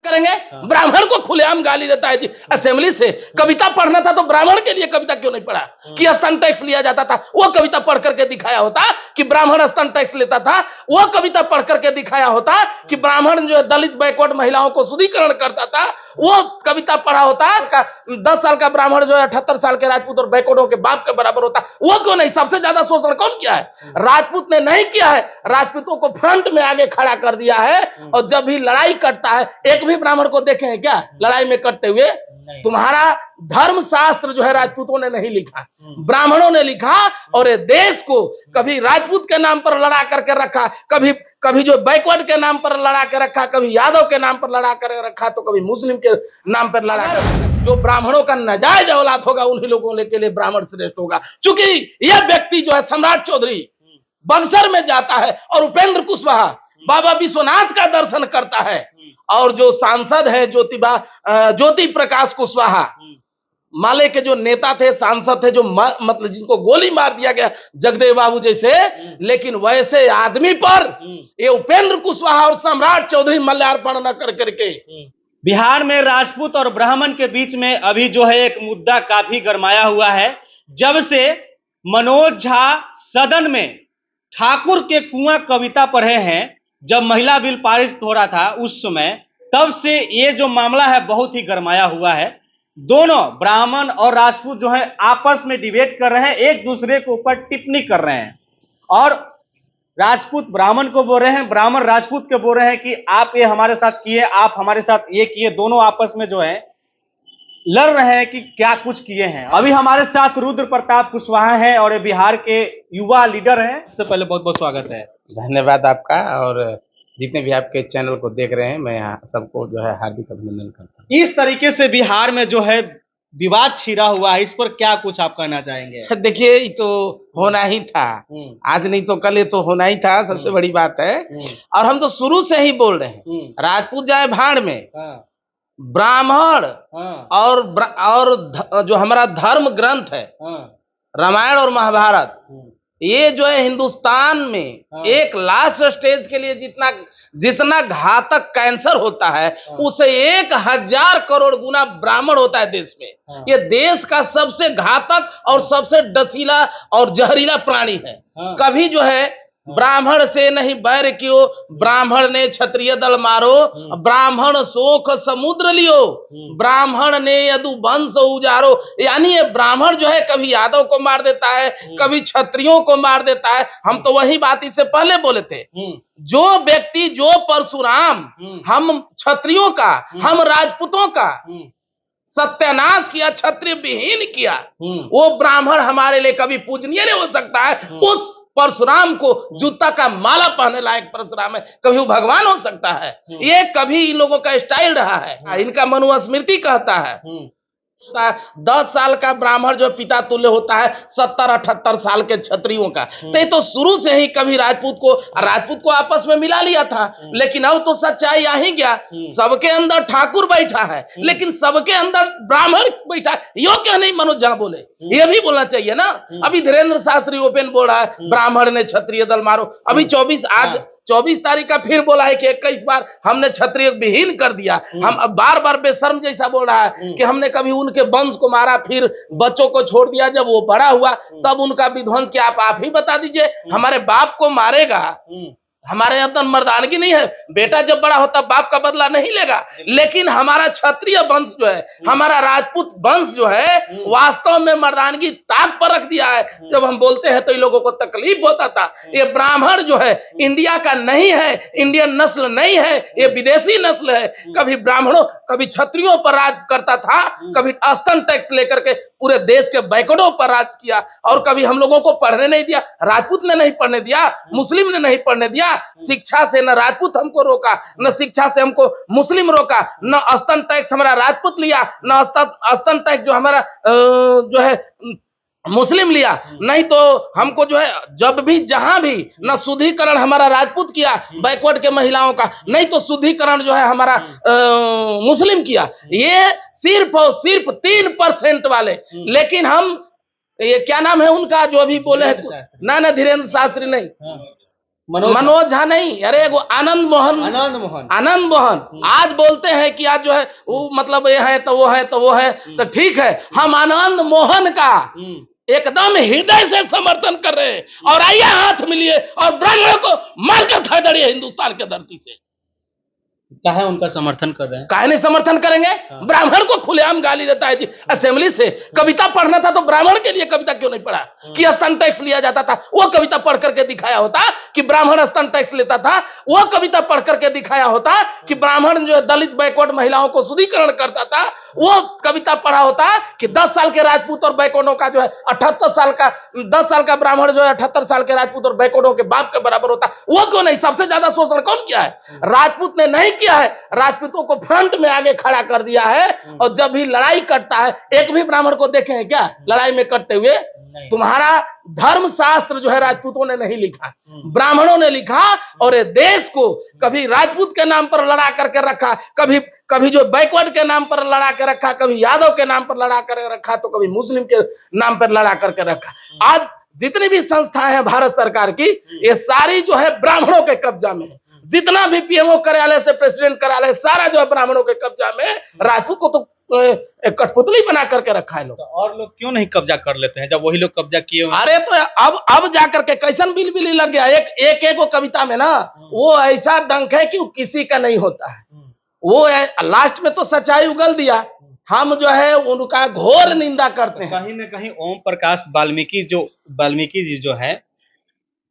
करेंगे। ब्राह्मण को खुलेआम गाली देता है जी असेंबली से। कविता पढ़ना था तो ब्राह्मण के लिए कविता क्यों नहीं पढ़ा कि स्तन टैक्स लिया जाता था? वो कविता पढ़ करके दिखाया होता कि ब्राह्मण स्तन टैक्स लेता था। वो कविता पढ़ करके दिखाया होता कि ब्राह्मण जो दलित बैकवर्ड महिलाओं को शुद्धिकरण करता था। वो कविता पढ़ा होता। 10 साल का ब्राह्मण जो है 78 साल के राजपूत और बैकवर्डों के बाप के बराबर होता। वो क्यों नहीं? सबसे ज्यादा शोषण कौन किया है? राजपूत ने नहीं किया है। राजपूतों को फ्रंट में आगे खड़ा कर दिया है। और जब भी लड़ाई करता है, एक भी ब्राह्मण को देखे हैं क्या लड़ाई में करते हुए? तुम्हारा धर्मशास्त्र जो है राजपूतों ने नहीं लिखा, ब्राह्मणों ने लिखा। और ये देश को कभी राजपूत के नाम पर लड़ा करके रखा, कभी जो बैकवर्ड के नाम पर लड़ा के रखा, कभी यादव के नाम पर लड़ा कर रखा, तो कभी मुस्लिम के नाम पर लड़ा कर। जो ब्राह्मणों का नाजायज औलाद होगा उन्हीं लोगों के लिए ब्राह्मण श्रेष्ठ होगा। चूंकि यह व्यक्ति जो है सम्राट चौधरी बक्सर में जाता है और उपेंद्र कुशवाहा बाबा विश्वनाथ का दर्शन करता है। और जो सांसद है ज्योति प्रकाश कुशवाहा, माले के जो नेता थे, सांसद थे, जो मतलब जिनको गोली मार दिया गया जगदेव बाबू जैसे, लेकिन वैसे आदमी पर ये उपेंद्र कुशवाहा और सम्राट चौधरी मल्यार्पण न कर करके। बिहार में राजपूत और ब्राह्मण के बीच में अभी जो है एक मुद्दा काफी गरमाया हुआ है। जब से मनोज झा सदन में ठाकुर के कुआं कविता पढ़े हैं, जब महिला बिल पारित हो रहा था उस समय, तब से ये जो मामला है बहुत ही गरमाया हुआ है। दोनों ब्राह्मण और राजपूत जो है आपस में डिबेट कर रहे हैं, एक दूसरे के ऊपर टिप्पणी कर रहे हैं। और राजपूत ब्राह्मण को बोल रहे हैं, ब्राह्मण राजपूत के बोल रहे हैं कि आप ये हमारे साथ किए, आप हमारे साथ ये किए। दोनों आपस में जो है लड़ रहे हैं कि क्या कुछ किए हैं। अभी हमारे साथ रुद्र प्रताप कुशवाहा हैं और ये बिहार के युवा लीडर हैं। सबसे पहले बहुत बहुत स्वागत है। धन्यवाद आपका, और जितने भी आपके चैनल को देख रहे हैं, मैं यहाँ सबको जो है हार्दिक अभिनंदन करता हूँ। इस तरीके से बिहार में जो है विवाद छिड़ा हुआ है, इस पर क्या कुछ आप कहना चाहेंगे? देखिए, ये तो होना ही था, आज नहीं तो कल ये तो होना ही था। सबसे बड़ी बात है, और हम तो शुरू से ही बोल रहे हैं, राजपूत जाए भाड़ में, ब्राह्मण और जो हमारा धर्म ग्रंथ है रामायण और महाभारत, ये जो है हिंदुस्तान में एक लास्ट स्टेज के लिए जितना घातक कैंसर होता है, उसे 1000 करोड़ गुना ब्राह्मण होता है देश में। ये देश का सबसे घातक और सबसे डसीला और जहरीला प्राणी है। कभी जो है ब्राह्मण से नहीं बैर कियो, ब्राह्मण ने क्षत्रिय दल मारो, ब्राह्मण शोक समुद्र लियो, ब्राह्मण ने यदु वंश उजारो। यानी ये ब्राह्मण जो है कभी यादव को मार देता है, कभी क्षत्रियों को मार देता है। हम तो वही बात इससे पहले बोले थे, जो व्यक्ति, जो परशुराम हम क्षत्रियों का, हम राजपूतों का सत्यानाश किया, क्षत्रिय विहीन किया, वो ब्राह्मण हमारे लिए कभी पूजनीय नहीं हो सकता है। उस परशुराम को जूता का माला पहनने लायक परशुराम है, कभी वो भगवान हो सकता है? ये कभी इन लोगों का स्टाइल रहा है। इनका मनुस्मृति कहता है 10 साल का ब्राह्मण जो पिता तुल्य होता है 70-78 साल के क्षत्रियों का। तो ये तो शुरू से ही कभी राजपूत को आपस में मिला लिया था। लेकिन अब तो सच्चाई आ ही गया, सबके अंदर ठाकुर बैठा है, लेकिन सबके अंदर ब्राह्मण बैठा है। यो क्यों नहीं मनोज झा बोले? ये भी बोलना चाहिए ना। अभी धीरेन्द्र शास्त्री ओपन बोल रहा है ब्राह्मण ने क्षत्रिय दल मारो। अभी 24 तारीख का फिर बोला है कि 21 बार हमने क्षत्रिय विहीन कर दिया। हम अब बार बेशर्म जैसा बोल रहा है कि हमने कभी उनके वंश को मारा, फिर बच्चों को छोड़ दिया। जब वो बड़ा हुआ तब उनका विध्वंस किया। आप ही बता दीजिए, हमारे बाप को मारेगा, हमारे अंदर मर्दानगी नहीं है। बेटा जब बड़ा होता बाप का बदला नहीं लेगा। लेकिन हमारा क्षत्रिय वंश जो है, हमारा राजपूत वंश जो है, वास्तव में मर्दानगी ताक पर रख दिया है। जब हम बोलते हैं तो इन लोगों को तकलीफ होता था। ये ब्राह्मण जो है इंडिया का नहीं है, इंडियन नस्ल नहीं है, ये विदेशी नस्ल है। कभी ब्राह्मणों, कभी क्षत्रियों पर राज करता था, कभी स्तन टैक्स लेकर के पूरे देश के बैकवर्डों पर राज किया, और कभी हम लोगों को पढ़ने नहीं दिया। राजपूत ने नहीं पढ़ने दिया, मुस्लिम ने नहीं पढ़ने दिया। शिक्षा से न राजपूत हमको रोका, न शिक्षा से हमको मुस्लिम रोका, न स्तन टैक्स हमारा राजपूत लिया, न स्तन टैक्स जो हमारा जो है मुस्लिम लिया। नहीं तो हमको जो है जब भी जहां भी न शुद्धिकरण हमारा राजपूत किया बैकवर्ड के महिलाओं का, नहीं तो शुद्धिकरण जो है हमारा मुस्लिम किया। ये सिर्फ और सिर्फ 3% वाले। लेकिन हम, ये क्या नाम है उनका जो अभी बोले हैं ना, धीरेन्द्र शास्त्री नहीं, मनोज झा नहीं, अरे वो आनंद मोहन आज बोलते हैं कि आज जो है वो मतलब ये है तो वो है तो वो है, तो ठीक है, हम आनंद मोहन का एकदम हृदय से समर्थन कर रहे हैं। और आइए हाथ मिलिए और ब्राह्मणों को मारकर खदेड़िए हिंदुस्तान के धरती से। काहे उनका समर्थन कर रहे हैं? काहे नहीं समर्थन करेंगे? ब्राह्मण को खुलेआम गाली देता है जी असेंबली से। कविता पढ़ना था तो ब्राह्मण के लिए कविता क्यों नहीं पढ़ा कि स्तन टैक्स लिया जाता था? वो कविता पढ़ करके दिखाया होता कि ब्राह्मण स्तन टैक्स लेता था। वो कविता पढ़ करके दिखाया होता कि ब्राह्मण जो दलित बैकवर्ड महिलाओं को शुद्धिकरण करता था। वो कविता पढ़ा होता कि 10 साल के राजपूत और बैकवर्डों का जो है 78 साल का 10 साल का ब्राह्मण जो है 78 साल के राजपूत और बैकवर्डों के बाप के बराबर होता। वो क्यों नहीं? सबसे ज्यादा शोषण कौन किया है? राजपूत ने नहीं किया है। राजपूतों को फ्रंट में आगे खड़ा कर दिया है। और जब भी लड़ाई करता है, एक भी ब्राह्मण को देखे हैं क्या लड़ाई में करते हुए? तुम्हारा धर्मशास्त्र जो है राजपूतों ने नहीं लिखा, ब्राह्मणों ने लिखा। और ये देश को कभी राजपूत के नाम पर लड़ा करके रखा, कभी जो बैकवर्ड के नाम पर लड़ा के रखा, कभी यादव के नाम पर लड़ा कर रखा, तो कभी मुस्लिम के नाम पर लड़ा करके रखा। आज जितनी भी संस्थाएं हैं भारत सरकार की, ये सारी जो है ब्राह्मणों के कब्जा में है। जितना भी पीएमओ कार्यालय से प्रेसिडेंट कार्यालय सारा जो है ब्राह्मणों के कब्जा में। राजपूत को तो कठपुतली बना करके रखा है लोग। तो और लोग क्यों नहीं कब्जा कर लेते हैं जब वही लोग कब्जा किए हुए? अरे तो अब जाकर के कैसन बिल लग गया। एक कविता में ना वो ऐसा डंक है कि वो किसी का नहीं होता है। वो लास्ट में तो सच्चाई उगल दिया। हम जो है उनका घोर निंदा करते हैं। कहीं न कहीं ओम प्रकाश वाल्मीकि जी जो है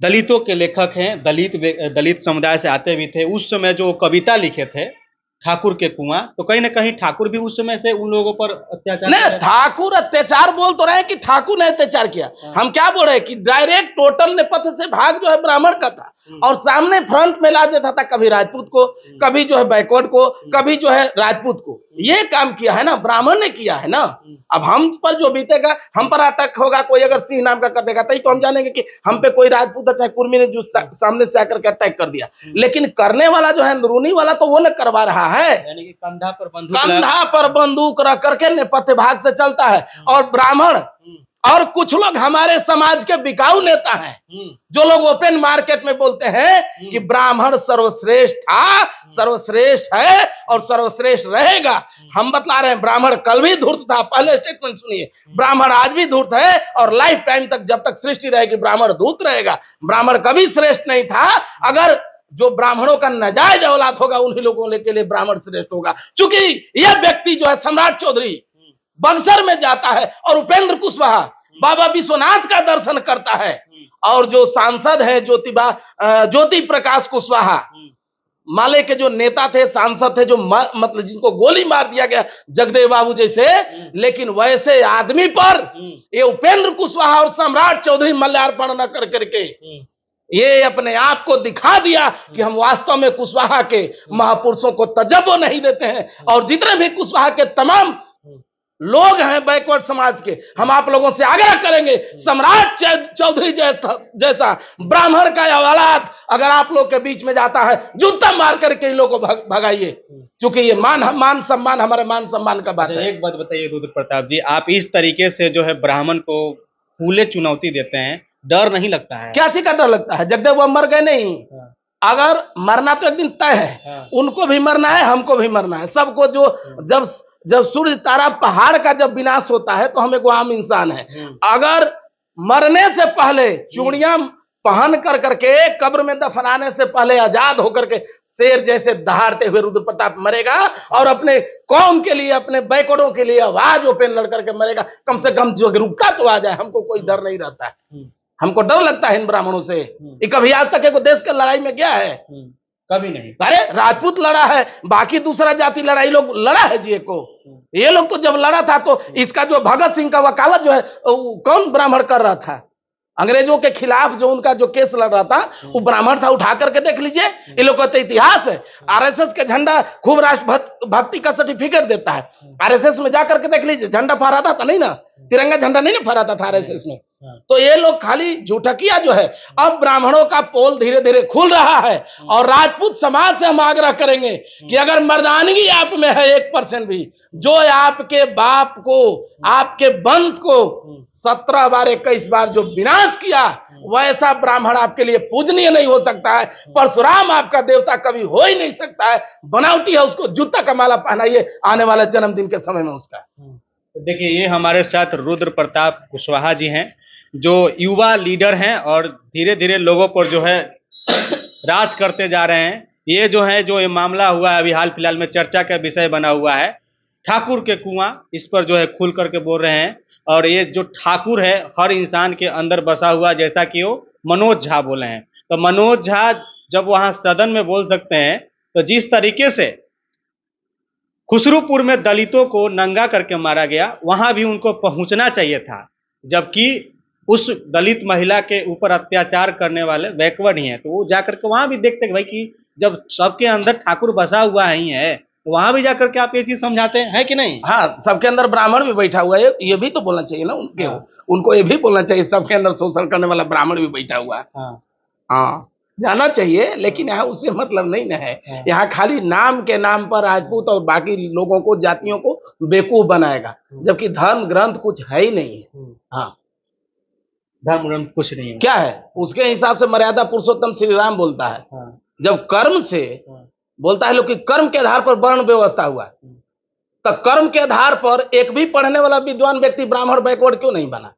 दलितों के लेखक हैं, दलित समुदाय से आते भी थे। उस समय जो कविता लिखे थे ठाकुर के कुआं, तो कहीं ना कहीं ठाकुर भी उस समय से उन लोगों पर अत्याचार नहीं, ठाकुर अत्याचार बोल तो रहे कि ठाकुर ने अत्याचार किया। हम क्या बोल रहे हैं कि डायरेक्ट टोटल नेपथ्य से भाग जो है ब्राह्मण का था और सामने फ्रंट में ला देता था कभी राजपूत को, कभी जो है बैकवर्ड को, कभी जो है राजपूत को। ये काम किया है ना, ब्राह्मण ने किया है ना। अब हम पर जो बीतेगा, हम पर अटैक होगा, कोई अगर सिंह नाम का कर देगा तो हम जानेंगे कि हम पे कोई राजपूत चाहे कुर्मी ने जो सामने से आकर के अटैक कर दिया। लेकिन करने वाला जो है अंदरूनी वाला तो वो न करवा रहा है। यानी कि कंधा पर बंदूक रख करके नेपथ्य भाग से चलता है। और ब्राह्मण और कुछ लोग हमारे समाज के बिकाऊ नेता हैं जो लोग ओपन मार्केट में बोलते हैं कि ब्राह्मण सर्वश्रेष्ठ था, सर्वश्रेष्ठ है और सर्वश्रेष्ठ रहेगा। हम बतला रहे हैं ब्राह्मण कल भी धूर्त था। पहले स्टेटमेंट सुनिए, ब्राह्मण आज भी धूर्त है और लाइफ टाइम तक जब तक सृष्टि रहेगी ब्राह्मण धूर्त रहेगा। ब्राह्मण कभी श्रेष्ठ नहीं था। अगर जो ब्राह्मणों का नाजायज औलाद होगा उन्हीं लोगों के लिए ब्राह्मण श्रेष्ठ होगा। चूंकि यह व्यक्ति जो है सम्राट चौधरी बक्सर में जाता है और उपेंद्र कुशवाहा बाबा विश्वनाथ का दर्शन करता है। और जो सांसद है ज्योति प्रकाश कुशवाहा, माले के जो नेता थे, सांसद थे, जो मतलब जिनको गोली मार दिया गया जगदेव बाबू जैसे, लेकिन वैसे आदमी पर ये उपेंद्र कुशवाहा और सम्राट चौधरी मल्यार्पण न कर करके ये अपने आप को दिखा दिया कि हम वास्तव में कुशवाहा के महापुरुषों को तजब्बो नहीं देते हैं। और जितने भी कुशवाहा के तमाम लोग हैं बैकवर्ड समाज के, हम आप लोगों से आग्रह करेंगे सम्राट चौधरी जैसा ब्राह्मण का औलाद अगर आप लोग के बीच में जाता है, जूता मार करके इन लोगों को भगाइए। क्योंकि ये मान सम्मान हमारे मान सम्मान का बात है। एक बात बताइए रुद्र प्रताप जी, आप इस तरीके से जो है ब्राह्मण को खुले चुनौती देते हैं, डर नहीं लगता है? क्या चीज का डर लगता है? जगदेव बाबू मर गए नहीं? अगर मरना तो एक दिन तय है। उनको भी मरना है, हमको भी मरना है, सबको। जो जब सूर्य तारा पहाड़ का जब विनाश होता है तो हम एक आम इंसान है। अगर मरने से पहले चूड़ियां पहन कर करके कब्र में दफनाने से पहले आजाद होकर के शेर जैसे दहाड़ते हुए रुद्र प्रताप मरेगा और अपने कौम के लिए, अपने बैकवर्डों के लिए आवाज ओपन लड़ करके मरेगा, कम से कम जागरूकता तो आ जाए। हमको कोई डर नहीं रहता है। हमको डर लगता है इन ब्राह्मणों से। ये कभी आज तक एक देश के लड़ाई में गया है? कभी नहीं। अरे राजपूत लड़ा है, बाकी दूसरा जाति लड़ाई लोग लड़ा है जी को। ये लोग तो जब लड़ा था तो इसका जो भगत सिंह का वकालत जो है कौन ब्राह्मण कर रहा था? अंग्रेजों के खिलाफ जो उनका जो केस लड़ रहा था वो ब्राह्मण था। उठा करके देख लीजिए, ये लोग का इतिहास है। आरएसएस के झंडा खूब राष्ट्र भक्ति का सर्टिफिकेट देता है। आरएसएस में जाकर के देख लीजिए, झंडा फहराता था नहीं ना, तिरंगा झंडा नहीं ना फहराता था आरएसएस में। तो ये लोग खाली झूठकिया जो है। अब ब्राह्मणों का पोल धीरे धीरे खुल रहा है और राजपूत समाज से हम आग्रह करेंगे कि अगर मर्दानगी आप में है 1% भी, जो आपके बाप को, आपके वंश को 17 बार 21 बार जो विनाश किया, वैसा ब्राह्मण आपके लिए पूजनीय नहीं हो सकता है। परशुराम आपका देवता कभी हो ही नहीं सकता है, बनावटी है, उसको जूता का माला पहनाइए आने वाले जन्मदिन के समय में उसका। तो देखिए, ये हमारे साथ रुद्र प्रताप कुशवाहा जी हैं, जो युवा लीडर हैं और धीरे धीरे लोगों पर जो है राज करते जा रहे हैं। ये जो है, जो ये मामला हुआ है अभी हाल फिलहाल में चर्चा का विषय बना हुआ है, ठाकुर के कुआं, इस पर जो है खुल करके बोल रहे हैं। और ये जो ठाकुर है हर इंसान के अंदर बसा हुआ, जैसा कि वो मनोज झा बोले हैं। तो मनोज झा जब वहां सदन में बोल सकते हैं, तो जिस तरीके से खुसरूपुर में दलितों को नंगा करके मारा गया, वहां भी उनको पहुंचना चाहिए था, जबकि उस दलित महिला के ऊपर अत्याचार करने वाले बैकवर्ड ही हैं। तो वो जाकर के वहां भी देखते भाई कि जब सबके अंदर ठाकुर बसा हुआ ही है, तो वहां भी जाकर के आप ये चीज समझाते हैं कि नहीं? हाँ, सबके अंदर ब्राह्मण भी बैठा हुआ है, ये भी तो बोलना चाहिए ना उनके। उनको ये भी बोलना चाहिए सबके अंदर शोषण करने वाला ब्राह्मण भी बैठा हुआ है। हाँ, जाना चाहिए, लेकिन यहाँ उससे मतलब नहीं ना है। यहाँ खाली नाम के नाम पर राजपूत और बाकी लोगों को, जातियों को बेवकूफ बनाएगा, जबकि धर्म ग्रंथ कुछ है ही नहीं है। हाँ, धर्म ग्रंथ कुछ नहीं है। क्या है उसके हिसाब से मर्यादा पुरुषोत्तम श्री राम बोलता है। जब कर्म से बोलता है लोग कि कर्म के आधार पर वर्ण व्यवस्था हुआ, तो कर्म के आधार पर एक भी पढ़ने वाला विद्वान व्यक्ति ब्राह्मण बैकवर्ड क्यों नहीं बना?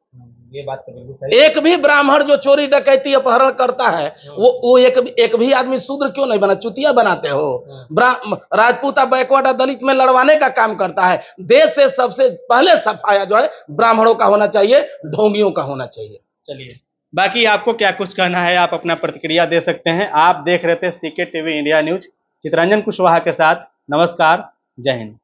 ये बात तो बिल्कुल सही। एक भी ब्राह्मण जो चोरी डकैती अपहरण करता है, वो एक भी आदमी शूद्र क्यों नहीं बना? चुतिया बनाते हो। राजपूता बैकवर्ड दलित में लड़वाने का काम करता है। देश से सबसे पहले सफाया जो है ब्राह्मणों का होना चाहिए, ढोंगियों का होना चाहिए। चलिए, बाकी आपको क्या कुछ कहना है, आप अपना प्रतिक्रिया दे सकते हैं। आप देख रहे थे CK TV India news, Chitranjan Kushwaha के साथ। नमस्कार, जय हिंद।